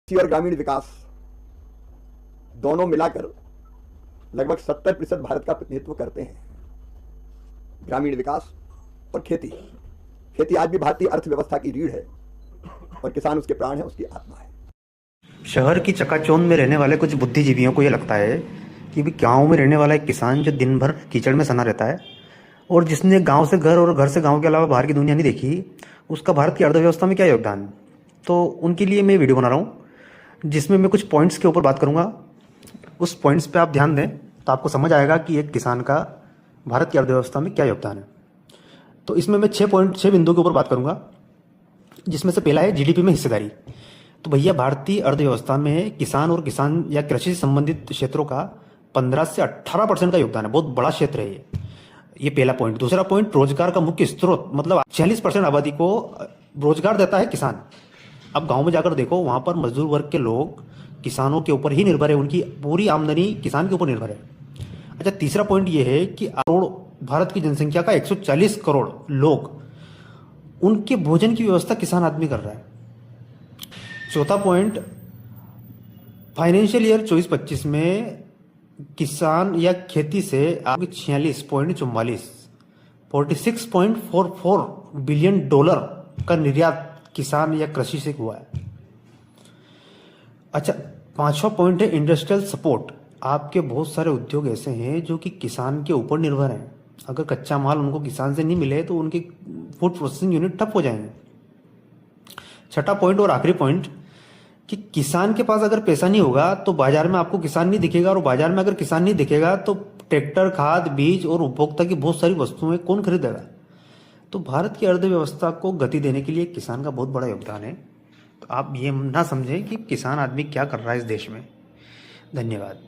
कृषि और ग्रामीण विकास दोनों मिलाकर लगभग 70% भारत का प्रतिनिधित्व करते हैं। ग्रामीण विकास और खेती। खेती आज भी भारतीय अर्थव्यवस्था की रीढ़ है और किसान उसके प्राण है, उसकी आत्मा है। शहर की चकाचौंध में रहने वाले कुछ बुद्धिजीवियों को ये लगता है कि भी गांव में रहने वाला एक किसान जो दिन भर कीचड़ में सना रहता है और जिसने गांव से घर और घर से गांव के अलावा बाहर की दुनिया नहीं देखी, उसका भारत की अर्थव्यवस्था में क्या योगदान है। तो उनके लिए मैं वीडियो बना रहा हूँ जिसमें मैं कुछ पॉइंट्स के ऊपर बात करूँगा। उस पॉइंट्स पे आप ध्यान दें तो आपको समझ आएगा कि एक किसान का भारत की अर्थव्यवस्था में क्या योगदान है। तो इसमें मैं 6 बिंदुओं के ऊपर बात करूँगा, जिसमें से पहला है जीडीपी में हिस्सेदारी। तो भैया भारतीय अर्थव्यवस्था में किसान और किसान या कृषि से संबंधित क्षेत्रों का 15 से 18% का योगदान है। बहुत बड़ा क्षेत्र है ये पहला पॉइंट। दूसरा पॉइंट, रोजगार का मुख्य स्रोत, मतलब 46% आबादी को रोजगार देता है किसान। अब गांव में जाकर देखो, वहां पर मजदूर वर्ग के लोग किसानों के ऊपर ही निर्भर है, उनकी पूरी आमदनी किसान के ऊपर निर्भर है। अच्छा, तीसरा पॉइंट ये है कि करोड़ भारत की जनसंख्या का 140 करोड़ लोग, उनके भोजन की व्यवस्था किसान आदमी कर रहा है। चौथा पॉइंट, फाइनेंशियल ईयर 24-25 में किसान या खेती से आपके 46.44 बिलियन डॉलर का निर्यात किसान या कृषि से हुआ है। अच्छा, पांचवा पॉइंट है इंडस्ट्रियल सपोर्ट। आपके बहुत सारे उद्योग ऐसे हैं जो कि किसान के ऊपर निर्भर हैं। अगर कच्चा माल उनको किसान से नहीं मिले तो उनके फूड प्रोसेसिंग यूनिट ठप हो जाएंगे। छठा पॉइंट और आखिरी पॉइंट कि किसान के पास अगर पैसा नहीं होगा तो बाजार में आपको किसान नहीं दिखेगा, और बाजार में अगर किसान नहीं दिखेगा तो ट्रैक्टर, खाद, बीज और उपभोक्ता की बहुत सारी वस्तुएं कौन खरीदेगा। तो भारत की अर्थव्यवस्था को गति देने के लिए किसान का बहुत बड़ा योगदान है। तो आप ये ना समझें कि किसान आदमी क्या कर रहा है इस देश में। धन्यवाद।